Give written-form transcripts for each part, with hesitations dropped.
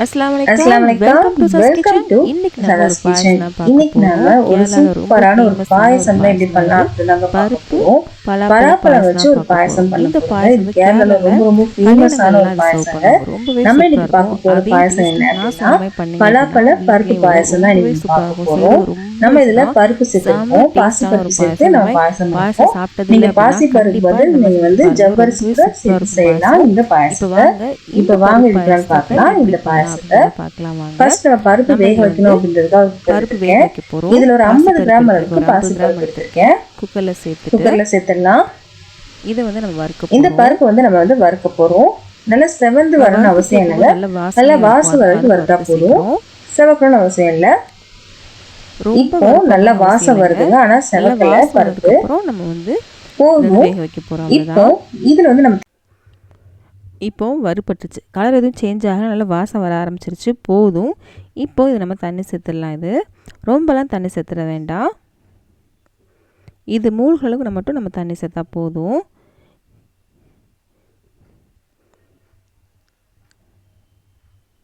அஸ்ஸலாமு அலைக்கும். அஸ்ஸலாமு அலைக்கும். வெல்கம் டு சஸ் வெல்கம் கிச்சன். டு இன்னைக்கு நம்ம ஒரு சதாஸ் கிச்சன். பாயசம் தான் பார்க்க இன்னைக்கு நாம போறோம். ஒரு கேரளால ரொம்ப சூப்பரான ஒரு ஃபேமஸான ஒரு பாயசம் தான் எப்படி பாயசம் பண்ணலாம் வந்து அப்படின்னு பார்க்க பருப்பு போறோம். பலாப்பழ பலாப்பழம் பாயசம் வச்சு தான் ஒரு பார்க்க பாயசம் போறோம். பண்ண இந்த போறோம். பாயசம் இது வந்து கேரளால கேரளால ரொம்ப ஃபேமஸான ஒரு கல்யாணங்கள்லாம் அது சர்வ் பாயசங்க. பண்ணுவாங்க. ரொம்பவே நம்ம சூப்பரா இன்னைக்கு இருக்கும். பார்க்க போற அதே பாயசம் என்ன டேஸ்ட் நான் அப்படின்னா சமையல் பண்ணீங்க பலாப்பழ அப்படின்னா பருப்பு வீட்லயே வரும். பாயசம் தான் ரொம்பவே இன்னைக்கு சூப்பரா பார்க்க இருக்கும். போறோம். செய்யறது ரொம்ப நம்ம இதுல ஈஸி பருப்பு தான். செம்ம சேர்த்திருக்கோம். பாசி டேஸ்டான பருப்பு ஒரு சேர்த்து பாயசம். இந்த நம்ம மாதிரி பாயசம் பாயசம் பண்ணுவோம். சாப்பிட்டது நீங்க இல்லை அப்படின்னா பாசி பருப்பு கண்டிப்பா பதில் இந்த நீங்க மாதிரி வந்து பாருங்க. ஜவ்வரிசி ரொம்பவே கூட சூப்பரா சேர்த்து இருக்கும் செய்யலாம் பாயசம். இந்த இப்போ பாயசத்தை. வாங்க இந்த இப்போ வாங்க பருப்பு எப்படின்னு பாயசத்தை பார்க்கலாம் எப்படி இந்த பண்ணலாம் பாயசத்தை. அப்படின்னு பார்க்கலாம் வாங்க. ஃபர்ஸ்ட் நம்ம பருப்பு நம்ம வேக இதில் வைக்கணும் அப்படின்றதுக்காக பருப்பு வேக எடுத்துருக்கேன். வைக்க போகிறோம். இதுல ஒரு 50 கிராம் பாசிப்பருப்பு அளவுக்கு ஒரு 50 பாசி கிராம் பருப்பு எடுத்து எடுத்திருக்கேன். குக்கரில் சேர்த்துட்டு குக்கர்ல சேர்த்துடலாம். இதை வந்து நம்ம வறுக்க இந்த போகிறோம். பருப்பு வந்து நம்ம வந்து வறுக்க போறோம். நல்லா செவந்து வரணும்னு அவசியம் இல்லைங்க. நல்லா வாசம் வரைக்கும் வறுத்தா போதும். செவக்கணும்னு அவசியம் இல்லை. இப்போ நல்லா வாசம் வருதுங்க. ஆனா செவக்கல பருப்பு. அப்புறம் நம்ம வந்து போதும். வேக வைக்க போகிறோம். இப்போ இதுல வந்து நம்ம இப்போ வறுபட்டுச்சு. கலர் எதுவும் சேஞ்ச் ஆகல. நல்லா வாசம் வர ஆரம்பிச்சிருச்சு. போதும். இப்போ இது நம்ம தண்ணி சேர்த்துடலாம். இது ரொம்பலாம் தண்ணி சேர்த்துட வேண்டாம். இது மூழ்களுக்கு மட்டும் நம்ம தண்ணி சேர்த்தா போதும்.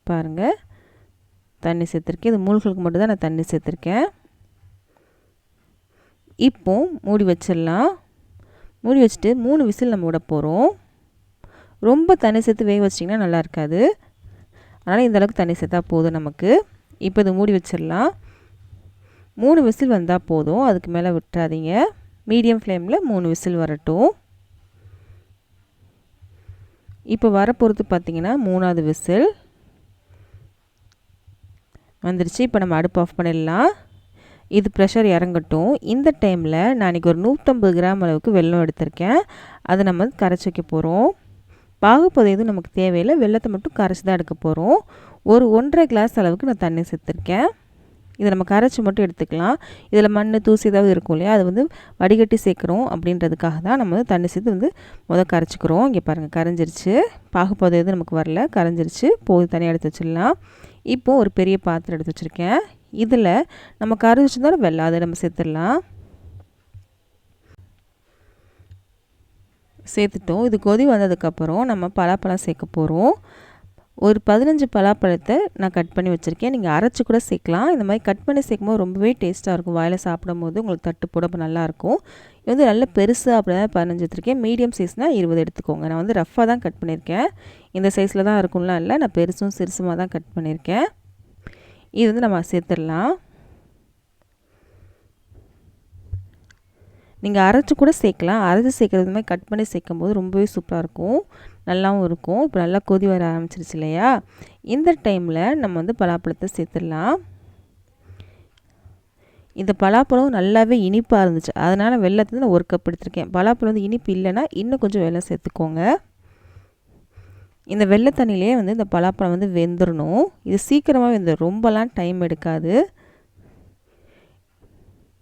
பாருங்க, தண்ணி சேர்த்துருக்கேன். இது மூழ்களுக்கு மட்டும் தான் நான் தண்ணி சேர்த்துருக்கேன். இப்போ மூடி வச்சிடலாம். மூடி வச்சுட்டு 3 விசில் நம்ம விட போகிறோம். ரொம்ப தண்ணி சேர்த்து வேக வச்சிட்டிங்கன்னா நல்லா இருக்காது. அதனால் இந்த அளவுக்கு தண்ணி சேர்த்தா போதும் நமக்கு. இப்போ இது மூடி வச்சிடலாம். 3 விசில் வந்தால் போதும். அதுக்கு மேலே விட்டுறாதீங்க. மீடியம் ஃப்ளேமில் 3 விசில் வரட்டும். இப்போ வர பொறுத்து பார்த்திங்கன்னா 3ஆவது விசில் வந்துருச்சு. இப்போ நம்ம அடுப்பு ஆஃப் பண்ணிடலாம். இது ப்ரெஷர் இறங்கட்டும். இந்த டைமில் நான் இன்றைக்கி ஒரு 150 கிராம் அளவுக்கு வெல்லம் எடுத்திருக்கேன். அதை நம்ம கரைச்சி வைக்க போகிறோம். பாகுப்பதம் எதுவும் நமக்கு தேவையில்லை. வெல்லத்தை மட்டும் கரைச்சி தான் எடுக்க போகிறோம். ஒரு 1.5 கிளாஸ் அளவுக்கு நான் தண்ணி சேர்த்துருக்கேன். இதை நம்ம கரைச்சி மட்டும் எடுத்துக்கலாம். இதில் மண் தூசி ஏதாவது இருக்கும் இல்லையா, அது வந்து வடிகட்டி சேர்க்குறோம் அப்படின்றதுக்காக தான் நம்ம வந்து தண்ணி சேர்த்து வந்து கரைச்சிக்கிறோம். இங்கே பாருங்கள், கரைஞ்சிருச்சு. பாகுப்பதம் எதுவும் நமக்கு வரல, கரைஞ்சிருச்சு. போது தனியாக எடுத்து வச்சிடலாம். இப்போது ஒரு பெரிய பாத்திரம் எடுத்து வச்சுருக்கேன். இதில் நம்ம கரைச்சி வச்சுருந்தாலும் வெல்லம் அதை நம்ம சேர்த்துடலாம். சேர்த்துட்டோம். இது கொதி வந்ததுக்கப்புறம் நம்ம பலாப்பழம் சேர்க்க போகிறோம். ஒரு 15 பலாப்பழத்தை நான் கட் பண்ணி வச்சுருக்கேன். நீங்கள் அரைச்சி கூட சேர்க்கலாம். இந்த மாதிரி கட் பண்ணி சேர்க்கும்போது ரொம்பவே டேஸ்ட்டாக இருக்கும். வாயில் சாப்பிடும் போது உங்களுக்கு தட்டு போட நல்லாயிருக்கும். இது வந்து நல்ல பெருசாக அப்படி தான் 15 எடுத்துருக்கேன். மீடியம் சைஸ்னால் 20 எடுத்துக்கோங்க. நான் வந்து ரஃப்பாக தான் கட் பண்ணியிருக்கேன். இந்த சைஸில் தான் இருக்கும்லாம் இல்லை, நான் பெருசும் சிறுசுமாக தான் கட் பண்ணியிருக்கேன். இது வந்து நம்ம சேர்த்துடலாம். நீங்கள் அரைச்சி கூட சேர்க்கலாம். அரைச்சி சேர்க்குறது மாதிரி கட் பண்ணி சேர்க்கும் போது ரொம்பவே சூப்பராக இருக்கும், நல்லாவும் இருக்கும். இப்போ நல்லா கொதி வர ஆரம்பிச்சிருச்சு இல்லையா, இந்த டைமில் நம்ம வந்து பலாப்பழத்தை சேர்த்துடலாம். இந்த பலாப்பழம் நல்லாவே இனிப்பாக இருந்துச்சு, அதனால் வெல்லத்தை நான் 1 கப் எடுத்திருக்கேன். பலாப்பழம் வந்து இனிப்பு இல்லைன்னா இன்னும் கொஞ்சம் வெல்லம் சேர்த்துக்கோங்க. இந்த வெள்ளை தண்ணியிலே வந்து இந்த பலாப்பழம் வந்து வெந்துடணும். இது சீக்கிரமாக வெந்துடும், ரொம்பலாம் டைம் எடுக்காது.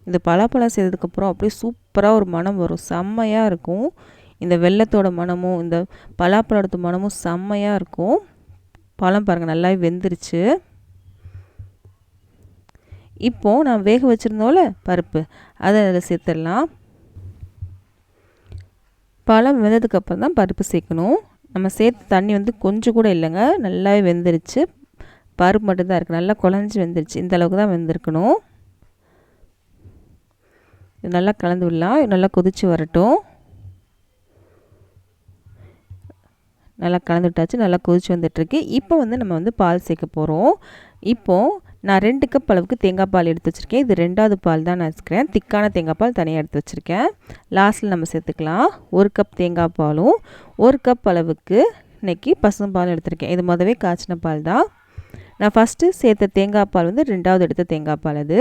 இந்த பலாப்பழம் செய்ததுக்கப்புறம் அப்படியே சூப்பராக ஒரு மனம் வரும், செம்மையாக இருக்கும். இந்த வெல்லத்தோட மனமும் இந்த பலாப்பழத்து மனமும் செம்மையாக இருக்கும். பழம் பாருங்கள் நல்லாவே வெந்துருச்சு. இப்போது நான் வேக வச்சுருந்தோம்ல பருப்பு, அதை அதில் சேர்த்துடலாம். பழம் வெந்ததுக்கப்புறம் தான் பருப்பு சேர்க்கணும். நம்ம சேர்த்து தண்ணி வந்து கொஞ்சம் கூட இல்லைங்க, நல்லாவே வெந்துருச்சு. பருப்பு மட்டும்தான் இருக்குது, நல்லா குழஞ்சி வெந்துருச்சு. இந்த அளவுக்கு தான் வெந்திருக்கணும். நல்லா கலந்து விடலாம். நல்லா கொதித்து வரட்டும். நல்லா கலந்து விட்டாச்சு, நல்லா கொதிச்சு வந்துட்டுருக்கு. இப்போ வந்து நம்ம வந்து பால் சேர்க்க போகிறோம். இப்போது நான் 2 கப் அளவுக்கு தேங்காய் பால் எடுத்து வச்சுருக்கேன். இது 2வது பால் தான் நான் வச்சுக்கிறேன். திக்கான தேங்காய் பால் தனியாக எடுத்து வச்சுருக்கேன். லாஸ்ட்டில் நம்ம சேர்த்துக்கலாம். 1 கப் தேங்காய் பாலும் 1 கப் அளவுக்கு இன்றைக்கி பசும்பால் எடுத்திருக்கேன். இது முதவே காய்ச்சின பால் தான். நான் ஃபஸ்ட்டு சேர்த்த தேங்காய் பால் வந்து 2வது எடுத்த தேங்காய் பால் அது.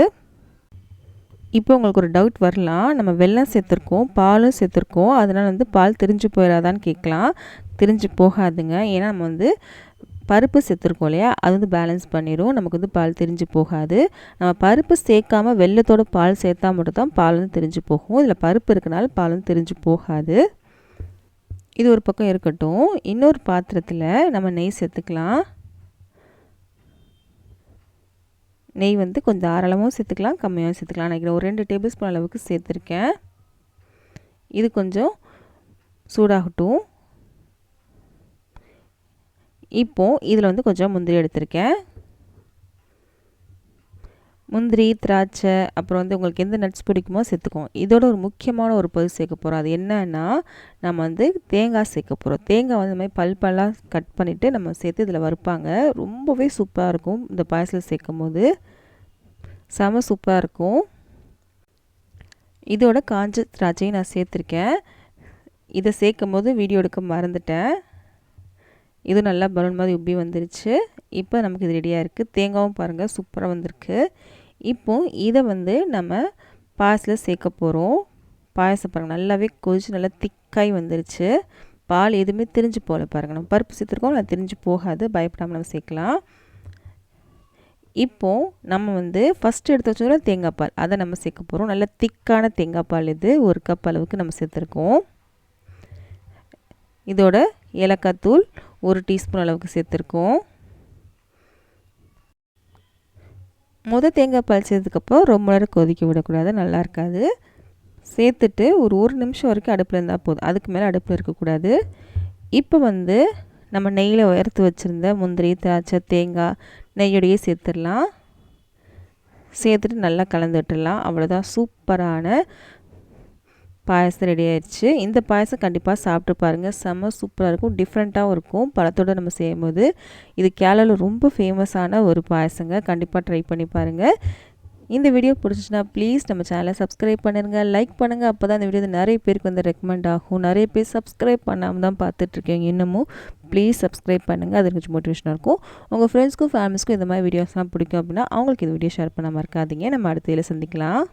இப்போ உங்களுக்கு ஒரு டவுட் வரலாம், நம்ம வெல்லம் சேர்த்துருக்கோம், பாலும் சேர்த்துருக்கோம், அதனால் வந்து பால் திரிஞ்சு போயிடாதான்னு கேட்கலாம். திரிஞ்சு போகாதுங்க. ஏன்னா நம்ம வந்து பருப்பு சேர்த்துருக்கோம் இல்லையா, அது வந்து பேலன்ஸ் பண்ணிடும், நமக்கு வந்து பால் திரிஞ்சு போகாது. நம்ம பருப்பு சேர்க்காமல் வெல்லத்தோட பால் சேர்த்தா மட்டும் தான் பால் வந்து திரிஞ்சு போகும். இதில் பருப்பு இருக்கனால பால் வந்து திரிஞ்சு போகாது. இது ஒரு பக்கம் இருக்கட்டும். இன்னொரு பாத்திரத்தில் நம்ம நெய் சேர்த்துக்கலாம். நெய் வந்து கொஞ்சம் தாராளமாகவும் சேர்த்துக்கலாம், கம்மியாகவும் சேர்த்துக்கலாம். நான் ஒரு 2 டேபிள் ஸ்பூன் அளவுக்கு சேர்த்துருக்கேன். இது கொஞ்சம் சூடாகட்டும். இப்போது இதில் வந்து கொஞ்சம் முந்திரி எடுத்திருக்கேன். முந்திரி, திராட்சை, அப்புறம் வந்து உங்களுக்கு எந்த நட்ஸ் பிடிக்குமோ சேர்த்துக்குவோம். இதோட ஒரு முக்கியமான ஒரு பொருள் சேர்க்க போகிறோம். அது என்னன்னா, நம்ம வந்து தேங்காய் சேர்க்க போகிறோம். தேங்காய் வந்து இந்த மாதிரி பல்பெல்லாம் கட் பண்ணிவிட்டு நம்ம சேர்த்து இதில் வறுப்பாங்க. ரொம்பவே சூப்பராக இருக்கும் இந்த பாயசத்தில் சேர்க்கும் போது. செம சூப்பராக இருக்கும். இதோட காஞ்ச திராட்சையும் நான் சேர்த்துருக்கேன். இதை சேர்க்கும் போது வீடியோ எடுக்க மறந்துட்டேன். இது நல்லா பலூன் மாதிரி உப்பி வந்துருச்சு. இப்போ நமக்கு இது ரெடியாக இருக்குது. தேங்காயும் பாருங்கள் சூப்பராக வந்திருக்கு. இப்போது இதை வந்து நம்ம பாயசத்தில் சேர்க்க போகிறோம். பாயசம் பாருங்கள் நல்லாவே கொதிச்சு நல்லா திக்காய் வந்துருச்சு. பால் எதுவுமே திரிஞ்சு போகல பாருங்கள். நம்ம பருப்பு சேர்த்துருக்கோம், நான் திரிஞ்சு போகாது, பயப்படாமல் நம்ம சேர்க்கலாம். இப்போது நம்ம வந்து ஃபஸ்ட்டு எடுத்து வச்சோம்னா தேங்காய் பால், அதை நம்ம சேர்க்க போகிறோம். நல்ல திக்கான தேங்காய் பால் இது 1 கப் அளவுக்கு நம்ம சேர்த்துருக்கோம். இதோட ஏலக்காய் தூள் 1 டீஸ்பூன் அளவுக்கு சேர்த்துருக்கோம். தேங்காய் பால் சேர்த்ததுக்கப்புறம் ரொம்ப நேரம் கொதிக்க விடக்கூடாது, நல்லா இருக்காது. சேர்த்துட்டு ஒரு நிமிஷம் வரைக்கும் அடுப்பில் இருந்தால் போதும், அதுக்கு மேலே அடுப்பில் இருக்கக்கூடாது. இப்போ வந்து நம்ம நெய்யில் வறுத்து வச்சுருந்த முந்திரி, திராட்சை, தேங்காய் நெய்யோடையே சேர்த்துடலாம். சேர்த்துட்டு நல்லா கலந்து விட்டுடலாம். அவ்வளோதான், சூப்பரான பாயசம் ரெடி ஆயிடுச்சு. இந்த பாயசம் கண்டிப்பாக சாப்பிட்டு பாருங்கள், செம்ம சூப்பராக இருக்கும், டிஃப்ரெண்ட்டாகவும் இருக்கும். பழத்தோடு நம்ம செய்யும்போது இது கேரளாவில் ரொம்ப ஃபேமஸான ஒரு பாயசங்க. கண்டிப்பாக ட்ரை பண்ணி பாருங்கள். இந்த வீடியோ பிடிச்சிச்சுன்னா ப்ளீஸ் நம்ம சேனலை சப்ஸ்கிரைப் பண்ணிடுங்க, லைக் பண்ணுங்கள். அப்போ தான் இந்த வீடியோ நிறைய பேருக்கு வந்து ரெக்கமெண்ட் ஆகும். நிறைய பேர் சப்ஸ்கிரைப் பண்ணாமல் தான் பார்த்துட்ருக்கீங்க. இன்னமும் ப்ளீஸ் சப்ஸ்கிரைப் பண்ணுங்கள், அது கொஞ்சம் மோட்டிவேஷனாக இருக்கும். உங்கள் ஃப்ரெண்ட்ஸ்க்கும் ஃபேமிலிஸ்க்கும் இந்த மாதிரி வீடியோஸ்லாம் பிடிக்கும் அப்படின்னா அவங்களுக்கு இந்த வீடியோ ஷேர் பண்ண மறக்காதீங்க. நம்ம அடுத்த இதில் சந்திக்கலாம்.